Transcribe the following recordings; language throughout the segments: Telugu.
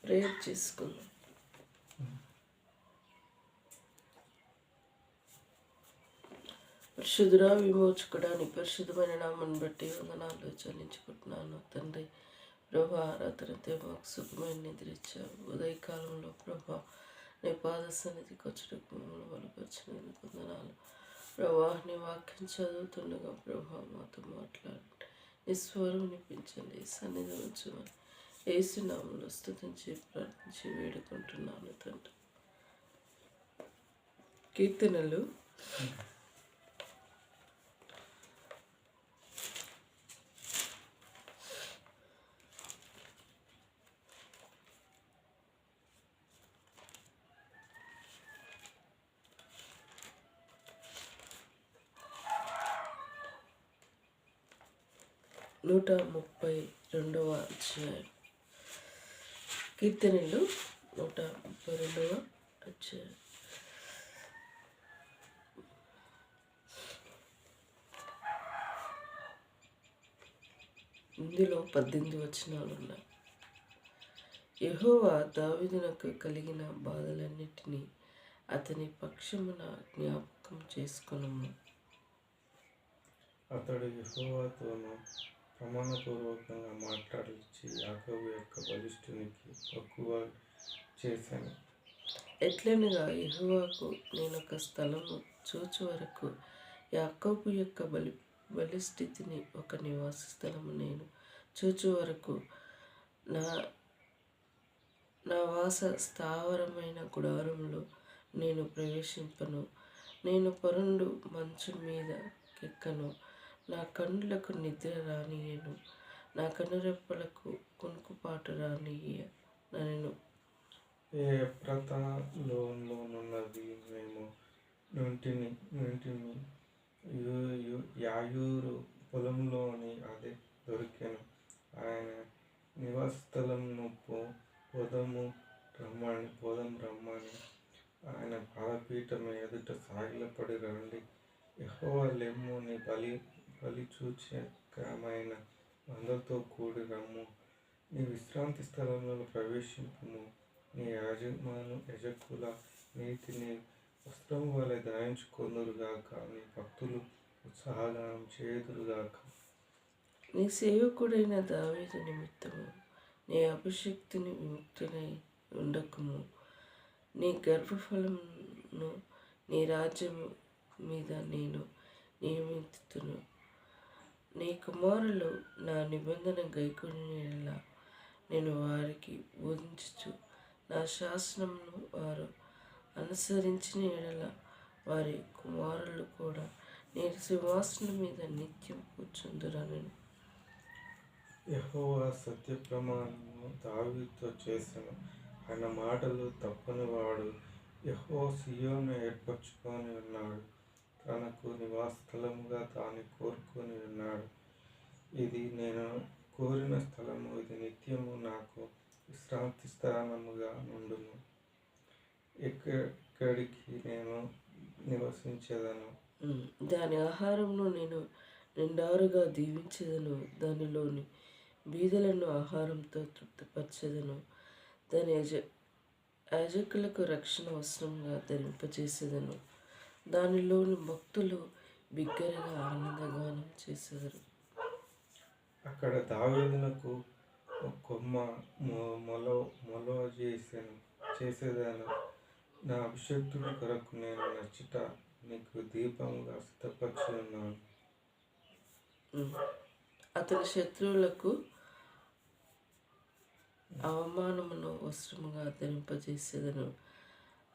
ప్రేయర్ చేసుకుందాం. పరిశుద్ధుడా, విమోచకుడా, నీ పరిశుద్ధమైన నామాన్ని బట్టి వందనాలు చెల్లించుకుంటున్నాను తండ్రి. ప్రభా, రాత్రంతే మాకు సుఖమైన నిద్రించావు. ఉదయకాలంలో ప్రభా నీ పాద సన్నిధికి వచ్చటకు మమ్మల్ని బలపరిచినందుకు వందనాలు. ప్రభా, నీ వాక్యం చదువుతుండగా ప్రభా మాతో మాట్లాడండి, నీ స్వరం వినిపించండి, సన్నిధి ఉంచమని యేసునామములో స్తుతించి ప్రార్థించి వేడుకుంటున్నాను తండ్రి. కీర్తనలు 132వ అధ్యాయం. కీర్తనలు 132వ అధ్యాయం. ఇందులో 18 వచనాలు ఉన్నాయి. యెహోవా దావీదునకు కలిగిన బాధలన్నిటినీ అతని పక్షమున జ్ఞాపకం చేసుకొనుము. అతడు యెహోవాతోను ప్రమాణపూర్వకంగా మాట్లాడించి యాకోబు యొక్క బలిష్ఠునికి మక్కువ చేశాను. ఎట్లనగా యెహోవాకు నేనొక స్థలము చూచు వరకు, యాకోబు యొక్క బలిస్థితిని ఒక నివాస స్థలము నేను చూచు వరకు నా వాస స్థావరమైన గుడారంలో నేను ప్రవేశింపను. నేను పరుండు మంచం మీద కెక్కను. నా కన్నులకు నిద్ర రానియను, నా కనురెప్పలకు కునుకుపాటు రానియను. ఏ ఎఫ్రాతాలోనున్నది మేము నుంటిమి, యాయూరు పొలంలోని అదే దొరికెను. ఆయన నివాస స్థలమును పోదం రమ్మని ఆయన పాదపీఠం ఎదుట సాగిలపడి రండి. యెహోవా లెమ్ము, నీ బలి సూచకమైన మందతో కూడి రమ్ము. నీ విశ్రాంతి స్థలంలో ప్రవేశింపుము. నీ యాజకుల నీతిని వస్త్రము వలె ధరించుకొందురుగాక. నీ భక్తులు ఉత్సాహగానం చేయుదురుగాక. నీ సేవకుడైన దావీదు నిమిత్తము నీ అభిషిక్తుని విముక్తునై ఉండకుము. నీ గర్భఫలమును నీ రాజ్యము మీద నేను నియమింతును. నీ కుమారులు నా నిబంధన గైకొనిలా నేను వారికి బోధించుచు, నా శాసనమును వారు అనుసరించిన ఎడల వారి కుమారులు కూడా నేను సింహాసనం మీద నిత్యం కూర్చుందురనెను. యెహోవా సత్య ప్రమాణము దావీదుతో చేసెను. ఆయన మాటలు తప్పనివాడు. యెహోవా సీయోను ఏర్పరచుకొని ఉన్నాడు. తనకు నివాసస్థలముగా దాన్ని కోరుకొని ఉన్నాడు. ఇది నేను కోరిన స్థలము, ఇది నిత్యము నాకు విశ్రాంతి స్థానముగా నుండును. ఎక్కడికి నేను నివసించేదను. దాని ఆహారమును నేను నిండారుగా దీవించేదను. దానిలోని బీదలను ఆహారంతో తృప్తిపరచెదను. దాని యాజకులకు రక్షణ వస్త్రంగా ధరింపచేసేదను. దానిలోని భక్తులు బిగ్గరగా ఆనందగానం చేసేదరు. అక్కడ దావీదునకు కొమ్మ మొల చేసేదను. నా అభిషేక్తుడి కొరకు నేను నచ్చుట నీకు దీపంగా సిద్ధపరిచి ఉన్నాను. అతని శత్రువులకు అవమానమును వస్త్రముగా ధరింపజేసేదను.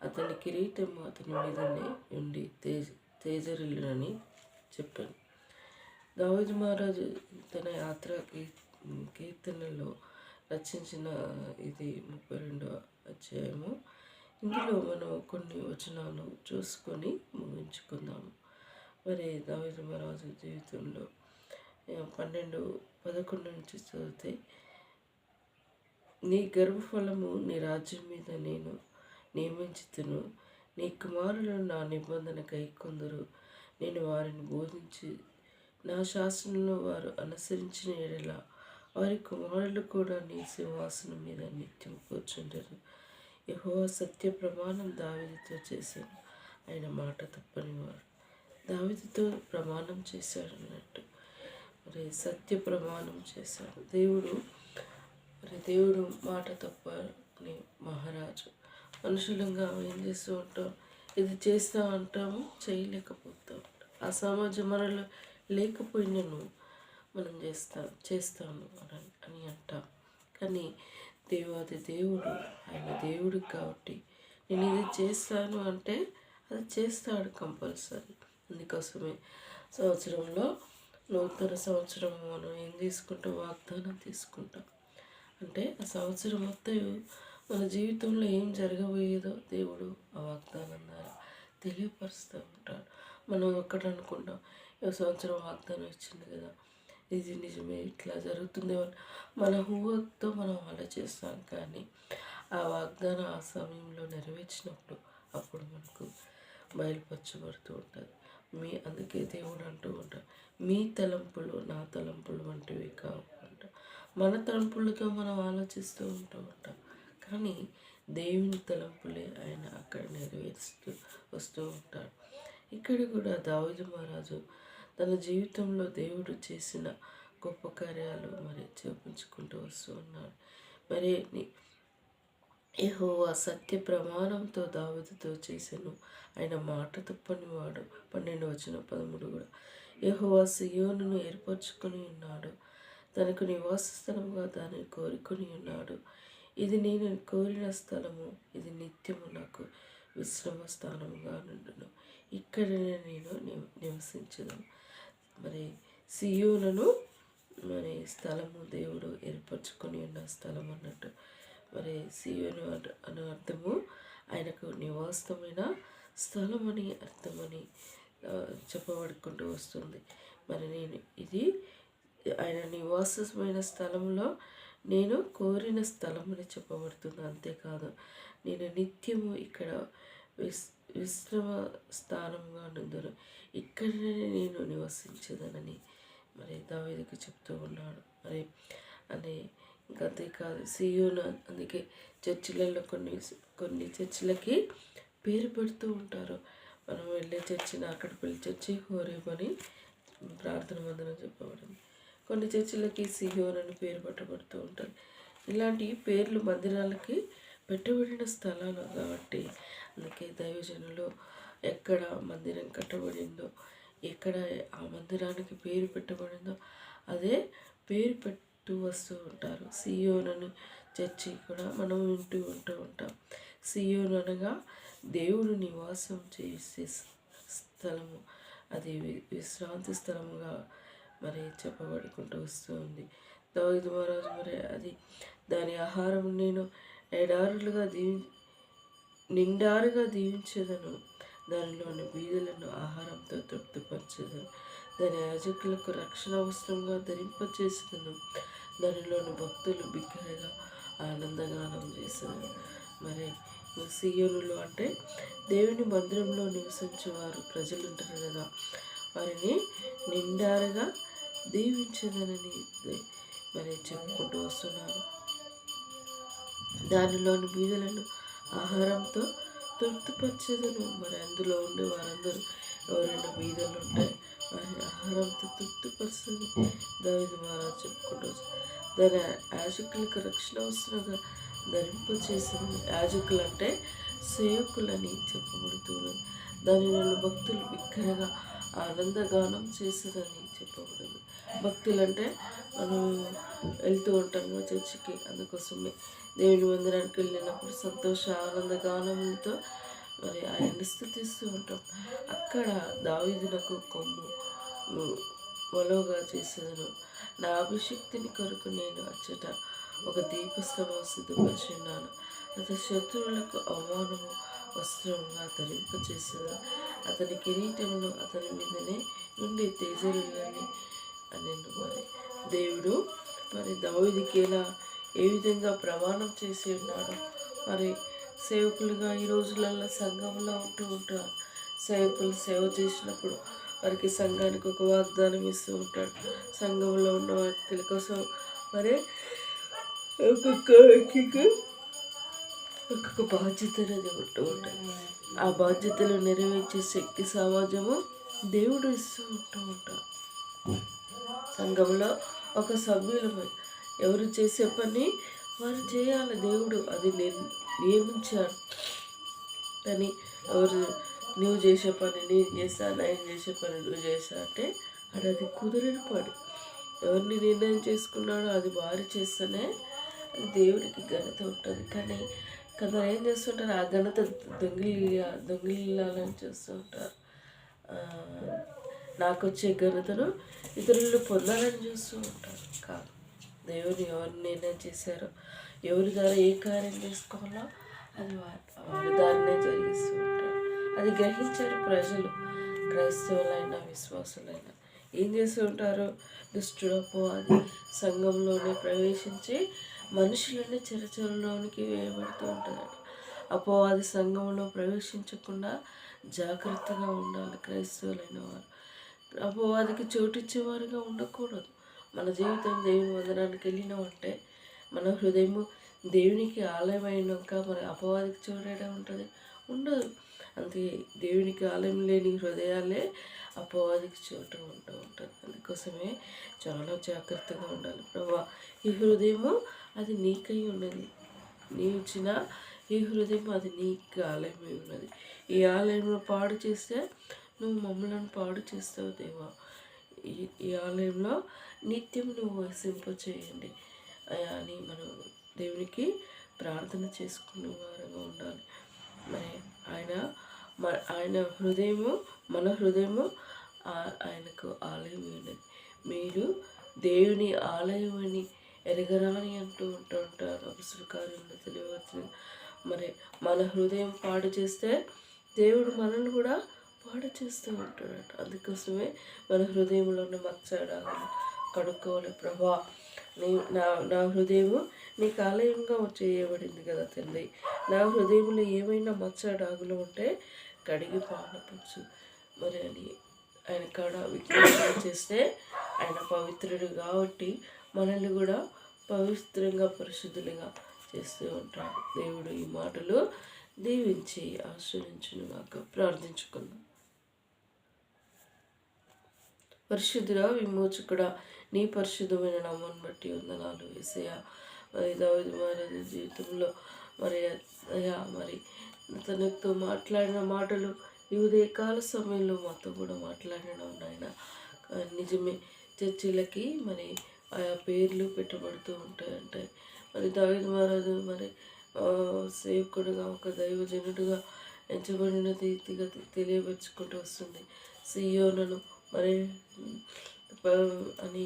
అతని కిరీటము అతని మీదనే ఉండి తేజరిల్లునని చెప్పాను. దావీదు మహారాజు తన యాత్ర కీర్తనలో రచించిన ఇది 32వ అధ్యాయము. ఇందులో మనం కొన్ని వచనాలు చూసుకొని ముగించుకుందాము. మరి దావీదు మహారాజు జీవితంలో 11 నుంచి చదివితే, నీ గర్భఫలము నీ రాజ్యం మీద నేను నియమించుతును. నీ కుమారులు నా నిబంధన గైకొందురు. నేను వారిని బోధించి నా శాసనంలో వారు అనుసరించిన ఎడల వారి కుమారులు కూడా నీ సింహాసనం మీద నిత్యం కూర్చుంటారు. యెహోవా సత్య ప్రమాణం దావీదుతో చేశాను, ఆయన మాట తప్పనివాడు. దావీదుతో ప్రమాణం చేశాడు అన్నట్టు, మరి సత్య ప్రమాణం చేశాడు దేవుడు మాట తప్పని మహారాజు. మనుషులంగా ఏం చేస్తూ ఉంటాం, ఇది చేస్తా అంటాము, చేయలేకపోతూ ఉంటాం. ఆ సామర్థ్యం మనలో లేకపోయినను మనం చేస్తాను అని అంటాం. కానీ దేవాది దేవుడు, ఆయన దేవుడు కాబట్టి నేను ఇది చేస్తాను అంటే అది చేస్తాడు కంపల్సరీ. అందుకోసమే సంవత్సరంలో నూతన సంవత్సరం మనం ఏం తీసుకుంటాం, వాగ్దానం తీసుకుంటాం. అంటే ఆ సంవత్సరం మొత్తం మన జీవితంలో ఏం జరగబోయేదో దేవుడు ఆ వాగ్దానం ద్వారా తెలియపరుస్తూ ఉంటాడు. మనం ఒక్కటి అనుకుంటాం, ఈ సంవత్సరం వాగ్దానం ఇచ్చింది కదా, ఇది నిజమే, ఇట్లా జరుగుతుందేమో మన ఊహతో మనం ఆలోచిస్తాం. కానీ ఆ వాగ్దానం ఆ సమయంలో నెరవేర్చినప్పుడు అప్పుడు మనకు బయలుపరచబడుతూ ఉంటుంది. అందుకే దేవుడు అంటూ ఉంటాడు, మీ తలంపులు నా తలంపులు వంటివి కావు అంట. మన తలంపులతో మనం ఆలోచిస్తూ ఉంటాం, కానీ దేవుని తలంపులే ఆయన అక్కడ నెరవేరుస్తూ వస్తూ ఉంటాడు. ఇక్కడ కూడా దావీదు మహారాజు తన జీవితంలో దేవుడు చేసిన గొప్ప కార్యాలు మరి చూపించుకుంటూ వస్తూ ఉన్నాడు. మరి యెహోవా సత్య ప్రమాణంతో దావీదుతో చేసెను, ఆయన మాట తప్పనివాడు. 12:13 కూడా, యెహోవా సియోనును ఏర్పరచుకొని ఉన్నాడు, తనకు నివాస స్థలముగా దానిని కోరుకొని ఉన్నాడు. ఇది నేను కోరిన స్థలము, ఇది నిత్యము నాకు విశ్రమ స్థానముగా నుండును, ఇక్కడనే నేను నివసించదను. మరి సియోనును మరి స్థలము దేవుడు ఏర్పరచుకొని ఉన్న స్థలం అన్నట్టు. మరి సియోను అనే అర్థము ఆయనకు నివాసమైన స్థలం అని అర్థమని చెప్పబడుకుంటూ వస్తుంది. మరి నేను ఇది ఆయన నివాసమైన స్థలంలో నేను కోరిన స్థలం అని చెప్పబడుతుంది. అంతేకాదు, నేను నిత్యము ఇక్కడ విశ్రమ స్థానంగా నుందును, ఇక్కడనే నేను నివసించదనని మరి దావీదుకు చెప్తూ ఉన్నాడు. మరి అని ఇంకా అంతేకాదు, సియోను అందుకే చర్చిలలో కొన్ని చర్చిలకి పేరు పెడుతూ ఉంటారు. మనం వెళ్ళే చర్చిని అక్కడ వెళ్ళి చర్చి హోరేబని ప్రార్థన మందిరం చెప్పబడింది. కొన్ని చర్చిలకి సియోన్ అని పేరు పెట్టబడుతూ ఉంటారు. ఇలాంటి పేర్లు మందిరాలకి పెట్టబడిన స్థలాలు కాబట్టి అందుకే దైవజనులు ఎక్కడ మందిరం కట్టబడిందో, ఎక్కడ ఆ మందిరానికి పేరు పెట్టబడిందో అదే పేరు పెట్టు వస్తూ ఉంటారు. సియోను చర్చి కూడా మనం ఉంటూ ఉంటాం. సియోను అనగా దేవుడు నివాసం చేసే స్థలము, అది విశ్రాంతి స్థలముగా మరి చెప్పబడుకుంటూ వస్తూ ఉంది. దావీదు మహారాజు మరి అది దాని ఆహారం నేను నిండారుగా దీవించేదను, దానిలోని బీదలను ఆహారంతో తృప్తిపరచేదను, దాని యాజకులకు రక్షణ వస్త్రంగా ధరింపచేసేదను, దానిలోని భక్తులు బిగ్గరగా ఆనందగానం చేసేదను. మరి సియోనులు అంటే దేవుని మందిరంలో నివసించేవారు ప్రజలు ఉంటారు కదా, వారిని నిండారుగా దీవించదనని మరి చెప్పుకుంటూ వస్తున్నారు. దానిలోని బీదలను ఆహారంతో తృప్తిపరచేదను. మరి అందులో ఉండే వారందరూ ఎవరైనా బీదలు ఉంటే వారిని ఆహారంతో తృప్తిపరచని దావీదు మహారాజు చెప్పుకుంటూ, దాని యాజకులకు రక్షణ వస్త్రంగా ధరింపచేసింది. యాజకులు అంటే సేవకులని చెప్పబడుతున్నది. దానిలో భక్తులు బిగ్గరగా ఆనందగానం చేసేదని చెప్పబడింది. భక్తులు అంటే మనం వెళ్తూ ఉంటాము చర్చికి, అందుకోసమే దేవుని మందిరానికి వెళ్ళినప్పుడు సంతోష ఆనందగానంతో మరి ఆయన్ని స్తుతిస్తూ ఉంటాం. అక్కడ దావీదునకు కొమ్ము మొలవుగా చేసేదను, నా అభిషక్తిని కొరకు నేను అచ్చట ఒక దీపస్తంభం సిద్ధపరిచి ఉన్నాను, అతని శత్రువులకు అవమానము వస్త్రంగా ధరింపచేసేది, అతని కిరీటమును అతని మీదనే ఉండే తేజరులని అని. మరి దేవుడు మరి దావీదుకి ఏ విధంగా ప్రమాణం చేసి ఉన్నాడు. మరి సేవకులుగా ఈ రోజులలో సంఘంలో ఉంటూ ఉంటారు. సేవకులు సేవ చేసినప్పుడు వారికి సంఘానికి ఒక వాగ్దానం ఇస్తూ ఉంటాడు. సంఘంలో ఉన్న వ్యక్తుల కోసం మరి ఒక్కొక్క వ్యక్తికి ఒక్కొక్క బాధ్యత అనేది ఉంటూ ఉంటుంది. ఆ బాధ్యతలు నెరవేర్చే శక్తి సమాజము దేవుడు ఇస్తూ ఉంటారు. సంఘంలో ఒక సభ్యులమై ఎవరు చేసే పని వారు చేయాలి. దేవుడు అది నియమించాడు. కానీ ఎవరు నువ్వు చేసే పని నేను చేస్తా, నేను చేసే పని నువ్వు చేస్తా అంటే అది కుదిరిన పని. ఎవరిని నిర్ణయం చేసుకున్నాడో అది వారు చేస్తేనే అది దేవుడికి ఘనత ఉంటుంది. కానీ కొందరు ఏం చేస్తుంటారు, ఆ ఘనత దొంగిలాలని చేస్తూ ఉంటారు. నాకు వచ్చే ఘనతను ఇతరులు పొందాలని చూస్తూ ఉంటారు. కాదు, దేవుని ఎవరు నిర్ణయం చేశారో, ఎవరి ద్వారా ఏ కార్యం చేసుకోవాలో అది వారి దారినే జరిగిస్తూ ఉంటారు. అది గ్రహించారు ప్రజలు, క్రైస్తవులైనా విశ్వాసులైనా. ఏం చేస్తూ ఉంటారు, దుష్టుడపో అది సంఘంలోనే ప్రవేశించి మనుషులని చెరచరలోనికి వేయబడుతూ ఉంటాడు. అది సంఘంలో ప్రవేశించకుండా జాగ్రత్తగా ఉండాలి. క్రైస్తవులైన వారు అపవాదికి చోటిచ్చేవారుగా ఉండకూడదు. మన జీవితం దేవుని వందనానికి వెళ్ళినామంటే మన హృదయము దేవునికి ఆలయం అయినాక మరి అపవాదికి చోటేడా ఉంటుంది? ఉండదు. అందుకే దేవునికి ఆలయం లేని హృదయాలే అపవాదికి చోటు ఉంటూ ఉంటుంది. అందుకోసమే చాలా జాగ్రత్తగా ఉండాలి. ప్రభా, ఈ హృదయము అది నీకై ఉన్నది, నీవిచ్చిన ఈ హృదయం అది నీకు ఆలయమై ఉన్నది. ఈ ఆలయంలో పాడు చేస్తే నువ్వు మమ్మల్ని పాడు చేస్తావు దేవా. ఈ ఆలయంలో నిత్యం నువ్వు వసింపచేయండి అని మనం దేవునికి ప్రార్థన చేసుకునే వారంగా ఉండాలి. మరి ఆయన హృదయము మన హృదయము ఆయనకు ఆలయం ఉన్నది. మీరు దేవుని ఆలయం అని ఎరగరాని అంటూ ఉంటారు అపొస్తలుల కార్యములు తెలియవచ్చు. మరి మన హృదయం పాడు చేస్తే దేవుడు మనల్ని కూడా పాడు చేస్తూ ఉంటాడట. అందుకోసమే మన హృదయంలో ఉన్న మచ్చడాలను కడుక్కోవాలి. ప్రభా, నా హృదయము నీకు ఆలయంగా చేయబడింది కదా తండ్రి. నా హృదయంలో ఏమైనా మచ్చడాగులు ఉంటే కడిగి పాలపరచు మరి అని ఆయన కాడ విజ్ఞాపన చేస్తే ఆయన పవిత్రుడు కాబట్టి మనల్ని కూడా పవిత్రంగా పరిశుద్ధులుగా చేస్తూ ఉంటాడు. దేవుడు ఈ మాటలు దీవించి ఆశ్రయించును గాక. ప్రార్థించుకుందాం. పరిశుద్ధుడా, విమోచకుడా, నీ పరిశుద్ధమైన నామాన్ని బట్టి వందనాలు యేసయ్యా. మరి దావీదు మహారాజు జీవితంలో మరి అయ్యా మరి తనతో మాట్లాడిన మాటలు ఈ ఉదయకాల సమయంలో మాతో కూడా మాట్లాడిన నాయన. నిజమే, చర్చిలకి మరి ఆయా పేర్లు పెట్టబడుతూ ఉంటాయంటే మరి దావీదు మహారాజు మరి సేవకుడుగా ఒక దైవజనుడుగా ఎంచబడిన రీతిగా తెలియపరుచుకుంటూ వస్తుంది. సియోనును మరి అని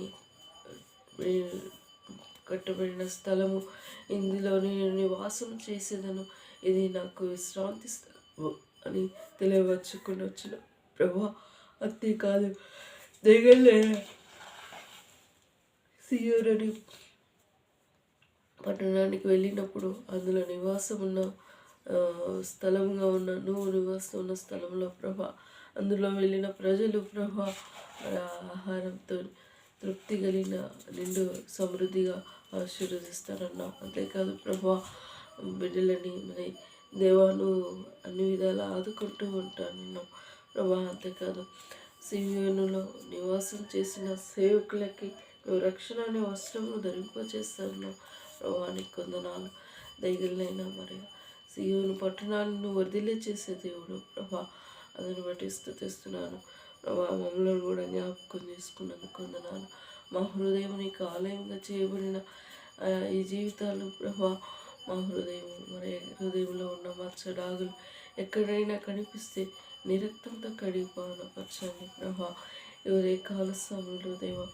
కట్టబడిన స్థలము, ఇందులో నేను నివాసం చేసేదను, ఇది నాకు విశ్రాంతి స్థలము అని తెలియపరుచుకుని వచ్చిన ప్రభా. అంతేకాదు, దిగలే సియోను పట్టణానికి వెళ్ళినప్పుడు అందులో నివాసం ఉన్న స్థలంగా ఉన్న నువ్వు నివాసం ఉన్న స్థలంలో ప్రభా, అందులో వెళ్ళిన ప్రజలు ప్రభా ఆహారంతో తృప్తి కలిగిన నిండు సమృద్ధిగా ఆశీర్వదిస్తారన్నావు. అంతేకాదు ప్రభా, బిడ్డలని మరి దేవాను అన్ని విధాలా ఆదుకుంటూ ఉంటానన్నావు ప్రభా. అంతేకాదు, సియోనులో నివాసం చేసిన సేవకులకి నువ్వు రక్షణ అనే వస్త్రము ధరింపచేస్తున్నావు ప్రభా. నీకు కొందనాలు. దయగలనైనా మరి సియోను పట్టణాన్ని నువ్వు వదిలే చేసే దేవుడు ప్రభా. అందుని బట్టి స్తుతిస్తున్నాను ప్రభా. మమ్మల్ని కూడా జ్ఞాపకం చేసుకున్నందుకు వందనాలు. మా హృదయం నీకు ఆలయంగా చేయబడిన ఈ జీవితాలు ప్రభా, మా హృదయం మరి హృదయంలో ఉన్న మచ్చడాగులు ఎక్కడైనా కనిపిస్తే నిరక్తంతో కడిగిపోనపరచండి ప్రభా. ఎవరే కాల సమయంలో దేవా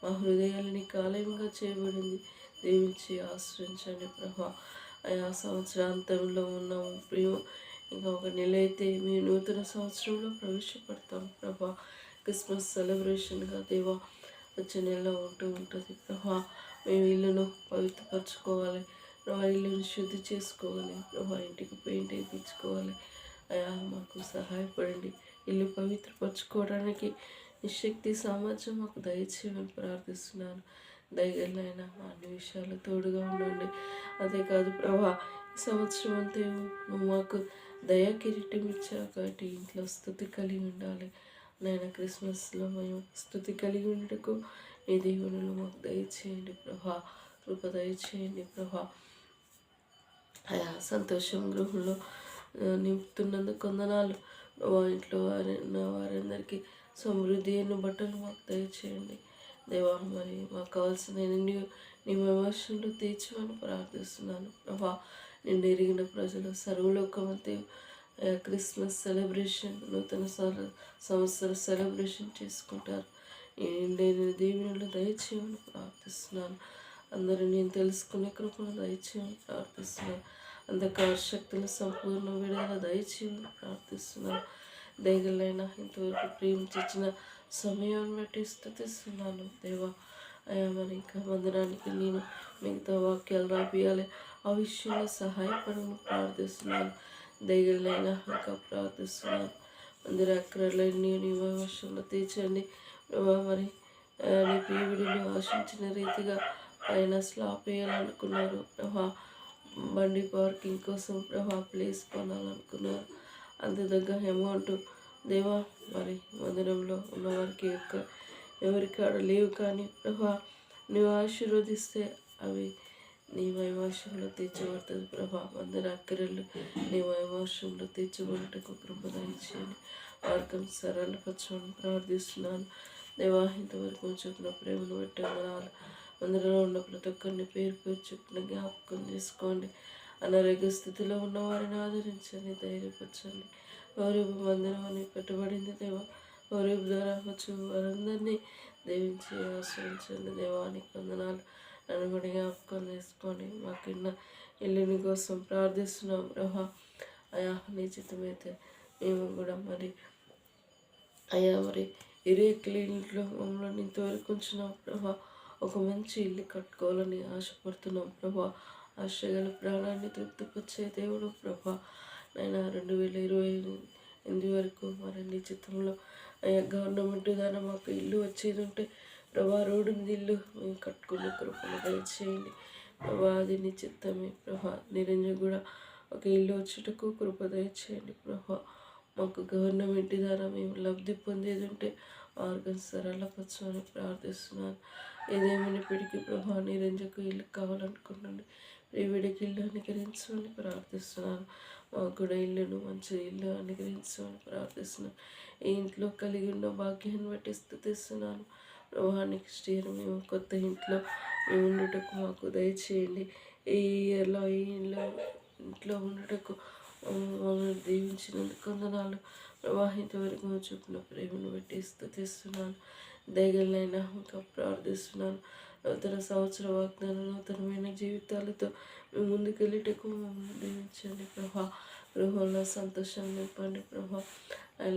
మా హృదయాలు నీకు ఆలయంగా చేయబడింది, దీవించి ఆశ్రయించండి ప్రభా. ఆ సంవత్సరాంతంలో ఉన్నాము ప్రియం, ఇంకా ఒక నెల అయితే మేము నూతన సంవత్సరంలో ప్రవేశపడతాం ప్రభా. క్రిస్మస్ సెలబ్రేషన్గా దేవా వచ్చే నెలలో ఉంటుంది ప్రభా. మేము ఇల్లును పవిత్రపరచుకోవాలి ప్రభా, ఇల్లును శుద్ధి చేసుకోవాలి ప్రభా, ఇంటికి పెయింట్ వేయించుకోవాలి. అయా మాకు సహాయపడండి. ఇల్లు పవిత్రపరచుకోవడానికి నిశక్తి సామర్థ్యం మాకు దయచేయమని ప్రార్థిస్తున్నాను. దయగలైనా అన్ని విషయాలు తోడుగా ఉండండి. అంతేకాదు ప్రభా, ఈ సంవత్సరం అంతా నువ్వు మాకు దయా కిరీటం ఇచ్చావు కాబట్టి ఇంట్లో స్థుతి కలిగి ఉండాలి. నాయన క్రిస్మస్లో మేము స్థుతి కలిగి ఉండటకు ఈ దీవెనలు మాకు దయచేయండి ప్రభా, కృప దయచేయండి ప్రభా. అయా సంతోషం గృహంలో నింపుతున్నందుకు కొందనాలు. మా ఇంట్లో వారందరికీ సమృద్ధి అయిన బట్టలు మాకు దయచేయండి దేవా. మరి మాకు కావాల్సిన నీ విమర్శలు తీర్చమని ప్రార్థిస్తున్నాను ప్రభా. నిన్ను ఎరిగిన ప్రజలు సర్వలోకమంతే క్రిస్మస్ సెలబ్రేషన్, నూతన సంవత్సర సెలబ్రేషన్ చేసుకుంటారు. నేను దీవెనలు దయచేయమని ప్రార్థిస్తున్నాను. అందరూ నేను తెలుసుకునే కృపను దయచేయమని ప్రార్థిస్తున్నాను. అంధకార శక్తుల సంపూర్ణ విడుదల దయచేయమని ప్రార్థిస్తున్నాను. దయగలైనా ఇంతవరకు ప్రేమించిన సమయాన్ని బట్టి స్తుతిస్తున్నాను దేవా. అయా మరి ఇంకా మందిరానికి నేను మిగతా వాక్యాలు రాపియాలి, ఆ విషయంలో సహాయపడమని ప్రార్థిస్తున్నాను. దయగలైనా ఇంకా ప్రార్థిస్తున్నాను. మందిర అక్రలన్నీ నీ వర్షంలో తీర్చండి ప్రభా. మరి నీ పీవిడిని ఆశించిన రీతిగా పైన స్లాప్ వేయాలనుకున్నారు ప్రభా. బండి పార్కింగ్ కోసం ప్రభా ప్లేస్ కొనాలనుకున్నారు. అంత దగ్గర అమౌంట్ దేవా మరి మందిరంలో ఉన్నవారికి ఎవరికాడ లేవు కానీ ప్రభా నువ్వు ఆశీర్వదిస్తే అవి నీ వైమోషంలో తీర్చబడుతుంది ప్రభా. మందిర అక్కరలు నీ వైమోషంలో తీర్చబడటకు కృప దయచేయండి. మార్గం సరళపరచమని ప్రార్థిస్తున్నాను దేవా. ఇంతవరకు చెప్పిన ప్రేమను బట్టి వందనాలు. మందిరంలో ఉన్న ప్రతి ఒక్కరిని పేరు పేరు చెప్పిన జ్ఞాపకం చేసుకోండి. అనారోగ్య స్థితిలో ఉన్న వారిని ఆదరించండి, ధైర్యపరచండి. గౌరవ మందిరం అని పెట్టబడింది దేవా. గౌరవ ద్వారా వచ్చు వారందరినీ దేవించి ఆశ్రయించండి దేవానికి వందనాలు. నన్ను కూడా జ్ఞాపకం చేసుకోండి. మాకున్న ఇల్లుని కోసం ప్రార్థిస్తున్నాం ప్రభా. అయా నీ చిత్తమైతే మేము కూడా మరి అయ్యా మరి ఇంట్లో మమ్మల్ని ఇంతవరకు ఉంచినాం ప్రభా. ఒక మంచి ఇల్లు కట్టుకోవాలని ఆశపడుతున్నాం ప్రభా. ఆశగల ప్రాణాన్ని తృప్తిపరిచే దేవుడు ప్రభా. నేను 2028 వరకు మరి నీ చిత్తంలో అయ్యా గవర్నమెంట్ ద్వారా మాకు ఇల్లు వచ్చేది ఉంటే ప్రభా, రోడ్డు మీద ఇల్లు మేము కట్టుకునే కృపను దయచేయండి ప్రభా. అది నీ చిత్తమే ప్రభా. నిరంజన్ కూడా ఒక ఇల్లు వచ్చేటకు కృప దయచేయండి ప్రభా. మాకు గవర్నమెంట్ ద్వారా మేము లబ్ధి పొందేది ఉంటే మార్గం సరళపరచమని ప్రార్థిస్తున్నాను. ఏదేమైనప్పటికీ ప్రభా నిరంజకు ఇల్లు కావాలనుకుంటున్నాను. ప్రియవిడికి ఇల్లు అనుగ్రహించమని ప్రార్థిస్తున్నాను. మాకు కూడా ఇల్లును మంచి ఇల్లు అనుగ్రహించమని ప్రార్థిస్తున్నాను. ఈ ఇంట్లో కలిగి ఉన్న భాగ్యాన్ని బట్టి స్తుతిస్తున్నాను ప్రభా. నెక్స్ట్ ఇయర్ మేము కొత్త ఇంట్లో మేము ఉండటకు మాకు దయచేయండి. ఈ ఇయర్లో ఈ ఇంట్లో ఉండటకు మమ్మల్ని దీవించినందుకు వందనాలు ప్రభా. ఇంతవరకు చూపిన ప్రేమను బట్టి స్తుతిస్తున్నాను. దయగలనైనా ఇంకా ప్రార్థిస్తున్నాను. నూతన సంవత్సర వాగ్దానం, నూతనమైన జీవితాలతో మేము ముందుకెళ్ళేటకు మమ్మల్ని దీవించండి ప్రభా. గృహంలో సంతోషం నింపండి ప్రభా.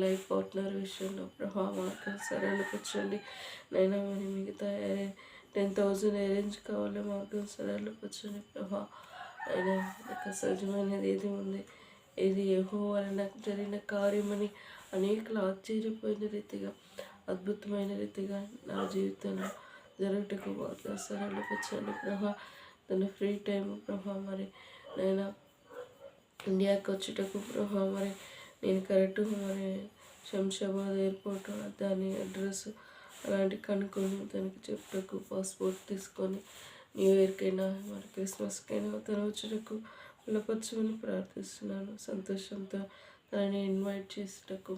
లైఫ్ పార్ట్నర్ విషయంలో ప్రభా మార్గం సరళపరచండి నైనా. మరి మిగతా 10,000 అరేంజ్ కావాలి, మార్గం సరళపరచండి ప్రభా. అయినా ఇక సహజమైనది ఏది ఉంది, ఇది యెహోవా నాకు జరిగిన కార్యమని అనేకలు ఆశ్చర్యపోయిన రీతిగా అద్భుతమైన రీతిగా నా జీవితంలో జరుగుటకు మార్గం సరళపరచండి ప్రభా. తన ఫ్రీ టైం ప్రభా మరి నేను ఇండియాకి వచ్చేటకు ప్రభా. మరి నేను కరెక్ట్ మరి శంషాబాద్ ఎయిర్పోర్ట్ దాని అడ్రస్ అలాంటి కనుక్కొని తనకి చెప్పుటకు పాస్పోర్ట్ తీసుకొని న్యూ ఇయర్కైనా మరి క్రిస్మస్కైనా తను వచ్చేటకు బలపరచమని ప్రార్థిస్తున్నాను. సంతోషంతో తనని ఇన్వైట్ చేసేటకు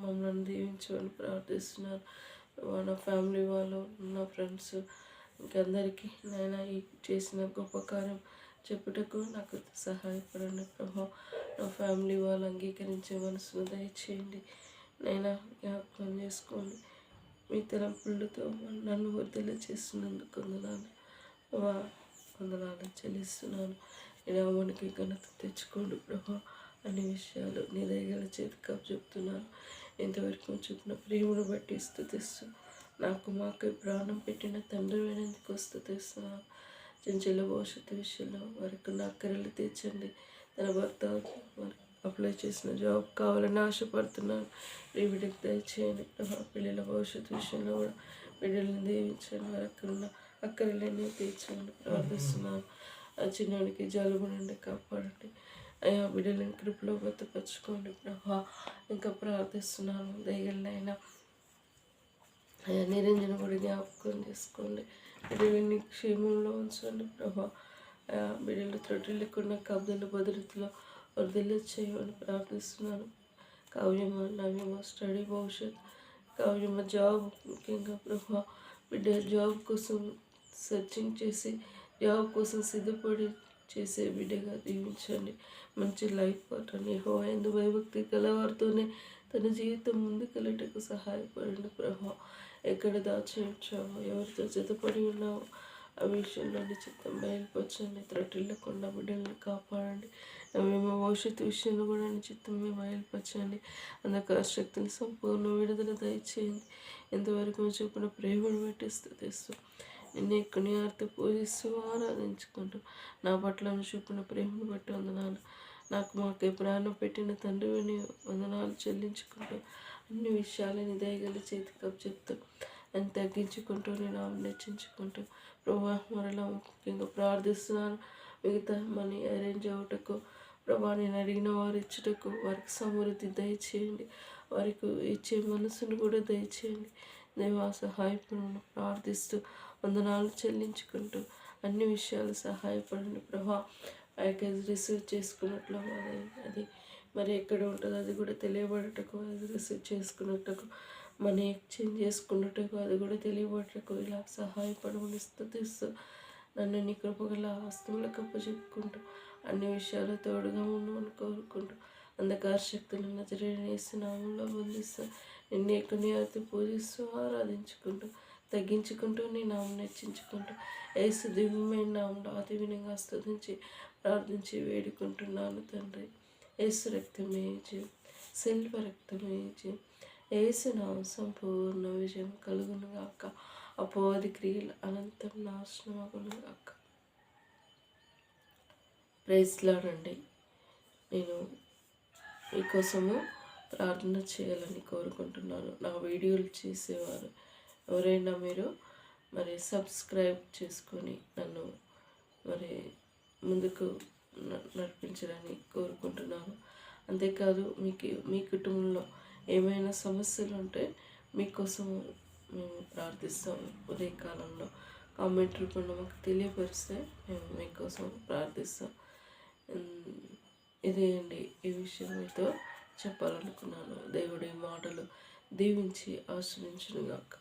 మమ్మల్ని దీవించమని ప్రార్థిస్తున్నాను. నా ఫ్యామిలీ వాళ్ళు, నా ఫ్రెండ్స్ ఇంకందరికీ నేను ఈ చేసిన గొప్ప కార్యం చెప్పుటకు నాకు సహాయపడండి ప్రభా. నా ఫ్యామిలీ వాళ్ళు అంగీకరించే మనసును దయచేయండి నైనా. జ్ఞాపకం చేసుకోండి. మీ తలంపులతో నన్ను వర్ధల చేస్తున్నందుకు వందనాలు చెల్లిస్తున్నాను. మనకి ఘనత తెచ్చుకోండి ప్రభా. అన్ని విషయాలు నీ దయగల చేతికి చెప్తున్నాను. ఇంతవరకు చూపిన ప్రేమను బట్టి స్తుతిస్తూ నాకు మాకు ప్రాణం పెట్టిన తండ్రి అయినందుకు స్తుతిస్తున్నాను. చంచల భవిష్యత్తు విషయంలో వారికి నా అక్కరలు తీర్చండి. తన భర్త అప్లై చేసిన జాబ్ కావాలని ఆశపడుతున్నాను. బిడ్డకి దయచేయండి ప్రభా. పిల్లల భవిష్యత్తు విషయంలో కూడా బిడ్డలను దీవించండి. వారికి ఉన్న అక్కరలేని తీర్చమని ప్రార్థిస్తున్నాను. ఆ చిన్నోనికి జలుబు నుండి కాపాడండి అయ్యా. బిడ్డలను కృపలో భద్రపరచుకోండి ప్రభా. ఇంకా ప్రార్థిస్తున్నాను దయగలనైనా అయ్యా. నిరంజన కూడా జ్ఞాపకం చేసుకోండి. బిడ్డలని క్షేమంలో ఉంచండి ప్రభా. బిడ్డలు త్రొట్టిల్లకుండా కబ్జల భద్రతలో వరదలు చేయమని ప్రార్థిస్తున్నాను. కావ్యమ నవ్యమ స్టడీ భవిష్యత్ కావ్యమ జాబ్ ముఖ్యంగా ప్రభా. బిడ్డ జాబ్ కోసం సెర్చింగ్ చేసి జాబ్ కోసం సిద్ధపడి చేసే బిడ్డగా దీవించండి. మంచి లైఫ్ పార్ట్నర్ యెహోవా యందు భయభక్తి కలవారితోనే తన జీవితం ముందుకెళ్ళటకు సహాయపడండి ప్రభా. ఎక్కడ దాచేయించావో ఎవరితో జతపడి ఉన్నావో ఆ విషయంలో చిత్తం బయలుపరచండి. త్రటిల్లకుండా బిడ్డలను కాపాడండి. మేము భవిష్యత్తు విషయంలో కూడా చిత్తం మేము బయలుపరచండి. అంధకార శక్తులు సంపూర్ణ విడుదల దయచేయండి. ఎంతవరకు చూపిన ప్రేమను బట్టి స్తుతిస్తూ నిన్ను ఎక్కడి ఆర్తి పూజిస్తూ ఆరాధించుకుంటూ నా పట్ల చూపిన ప్రేమను బట్టి వందనాలు. నాకు మాకే ప్రాణం పెట్టిన తండ్రిని వందనాలు చెల్లించుకుంటూ అన్ని విషయాలని దయగల చేతికి అప్పచెప్తూ అని తగ్గించుకుంటూ నేను హెచ్చించుకుంటూ ప్రభా మరలా ముఖ్యంగా ప్రార్థిస్తున్నాను. మిగతా మనీ అరేంజ్ అవ్వటకు ప్రభా నేను అడిగిన వారు ఇచ్చుటకు వారికి సమృద్ధి దయచేయండి. వారికి ఇచ్చే మనసును కూడా దయచేయండి. దేవా సహాయపడను ప్రార్థిస్తూ వందనాలు చెల్లించుకుంటూ అన్ని విషయాలు సహాయపడండి ప్రభా. ప్యాకేజ్ రిసీవ్ చేసుకున్నట్లు అది మరి ఎక్కడ ఉంటుందో అది కూడా తెలియబడటకు, అది రిసీవ్ చేసుకున్నట్టుకు మనీ ఎక్స్చేంజ్ చేసుకున్నట్టుకు అది కూడా తెలియబడటకు ఇలా సహాయపడమని స్తుతిస్తూ నన్ను నీ కృపగల వస్తువులకు అప్పచెప్పుకుంటూ అన్ని విషయాలు తోడుగా ఉండమని కోరుకుంటూ అంధకార శక్తులు నజరేయుడైన యేసు నామములో బంధిస్తూ నిన్నే కొనియాడుతూ పూజిస్తూ ఆరాధించుకుంటూ తగ్గించుకుంటూ నీ నామం హెచ్చించుకుంటూ యేసు దివ్యమైన నామంలో అతి వినంగా స్తుతించి ప్రార్థించి వేడుకుంటున్నాను తండ్రి. యేసు రక్తమే జయం, శిల్వ రక్తమే జయం. యేసు నామం సంపూర్ణ విజయం కలుగును గాక. అపవాది క్రియలు అనంతం నాశనమగును గాక. ప్రైజ్ లార్డ్ అండి. నేను మీకోసము ప్రార్థన చేయాలని కోరుకుంటున్నాను. నా వీడియోలు చేసేవారు ఎవరైనా మీరు మరి సబ్స్క్రైబ్ చేసుకొని నన్ను మరి ముందుకు నడిపించాలని కోరుకుంటున్నాను. అంతేకాదు మీ కుటుంబంలో ఏమైనా సమస్యలు ఉంటే మీకోసం మేము ప్రార్థిస్తాము. ఉదయకాలంలో కామెంట్ రూపంలో మాకు తెలియపరిస్తే మేము మీకోసం ప్రార్థిస్తాం. ఇదే అండి ఈ విషయం మీతో చెప్పాలనుకున్నాను. దేవుడి మాటలు దీవించి ఆశ్రయించును గాక.